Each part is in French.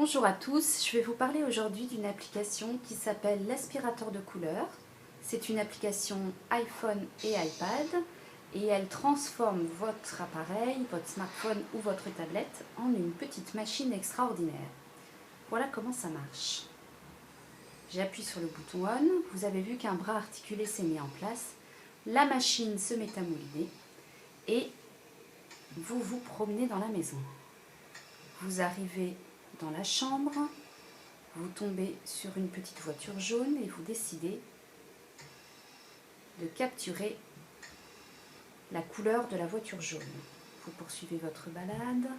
Bonjour à tous, je vais vous parler aujourd'hui d'une application qui s'appelle l'aspirateur de couleurs. C'est une application iPhone et iPad et elle transforme votre appareil, votre smartphone ou votre tablette en une petite machine extraordinaire. Voilà comment ça marche. J'appuie sur le bouton On, vous avez vu qu'un bras articulé s'est mis en place, la machine se met à mouliner et vous vous promenez dans la maison. Vous arrivez dans la chambre, vous tombez sur une petite voiture jaune et vous décidez de capturer la couleur de la voiture jaune. Vous poursuivez votre balade,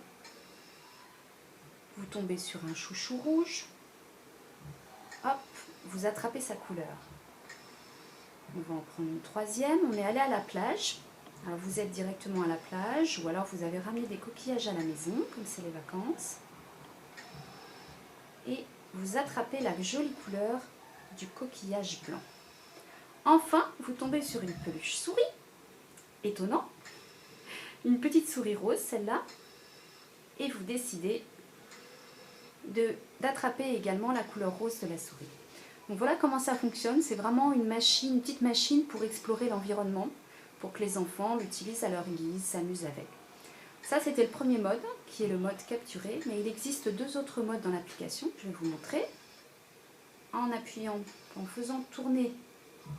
vous tombez sur un chouchou rouge, hop, vous attrapez sa couleur. On va en prendre une troisième, on est allé à la plage. Alors vous êtes directement à la plage ou alors vous avez ramené des coquillages à la maison, comme c'est les vacances. Et vous attrapez la jolie couleur du coquillage blanc. Enfin, vous tombez sur une peluche souris, étonnant, une petite souris rose celle-là, et vous décidez d'attraper également la couleur rose de la souris. Donc voilà comment ça fonctionne, c'est vraiment une petite machine pour explorer l'environnement, pour que les enfants l'utilisent à leur guise, s'amusent avec. Ça, c'était le premier mode, qui est le mode capturé, mais il existe deux autres modes dans l'application, je vais vous montrer. En appuyant, en faisant tourner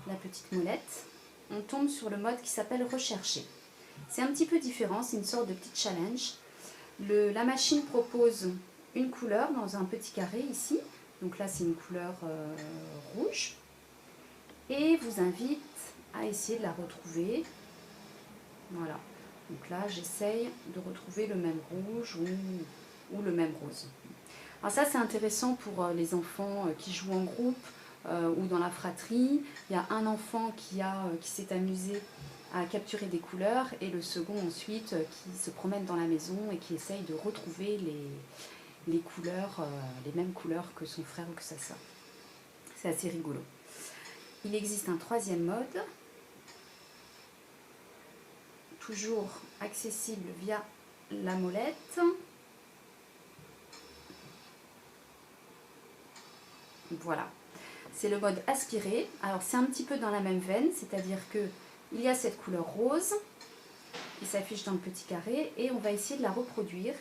la petite molette, on tombe sur le mode qui s'appelle rechercher. C'est un petit peu différent, c'est une sorte de petit challenge. La machine propose une couleur dans un petit carré ici, donc là c'est une couleur rouge, et vous invite à essayer de la retrouver. Voilà. Donc là, j'essaye de retrouver le même rouge ou le même rose. Alors ça, c'est intéressant pour les enfants qui jouent en groupe ou dans la fratrie. Il y a un enfant qui s'est amusé à capturer des couleurs et le second ensuite qui se promène dans la maison et qui essaye de retrouver les couleurs, les mêmes couleurs que son frère ou que sa sœur. C'est assez rigolo. Il existe un troisième mode, toujours accessible via la molette. Voilà, c'est le mode aspiré. Alors c'est un petit peu dans la même veine, c'est-à-dire que il y a cette couleur rose qui s'affiche dans le petit carré et on va essayer de la reproduire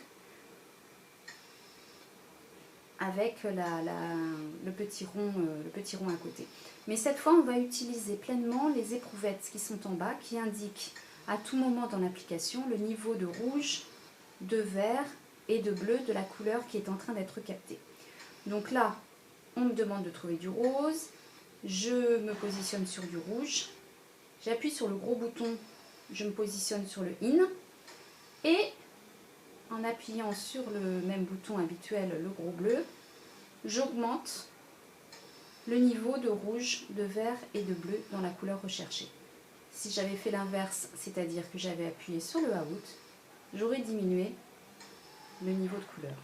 avec le petit rond à côté. Mais cette fois, on va utiliser pleinement les éprouvettes qui sont en bas, qui indiquent à tout moment dans l'application le niveau de rouge, de vert et de bleu de la couleur qui est en train d'être captée. Donc là, on me demande de trouver du rose, je me positionne sur du rouge, j'appuie sur le gros bouton, je me positionne sur le IN, et en appuyant sur le même bouton habituel, le gros bleu, j'augmente le niveau de rouge, de vert et de bleu dans la couleur recherchée. Si j'avais fait l'inverse, c'est-à-dire que j'avais appuyé sur le Out, j'aurais diminué le niveau de couleur.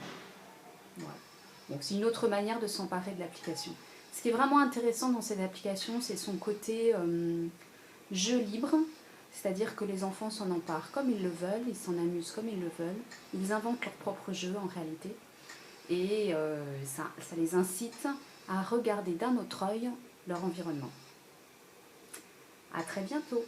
Voilà. Donc c'est une autre manière de s'emparer de l'application. Ce qui est vraiment intéressant dans cette application, c'est son côté jeu libre, c'est-à-dire que les enfants s'en emparent comme ils le veulent, ils s'en amusent comme ils le veulent, ils inventent leur propre jeu en réalité, et ça les incite à regarder d'un autre œil leur environnement. À très bientôt.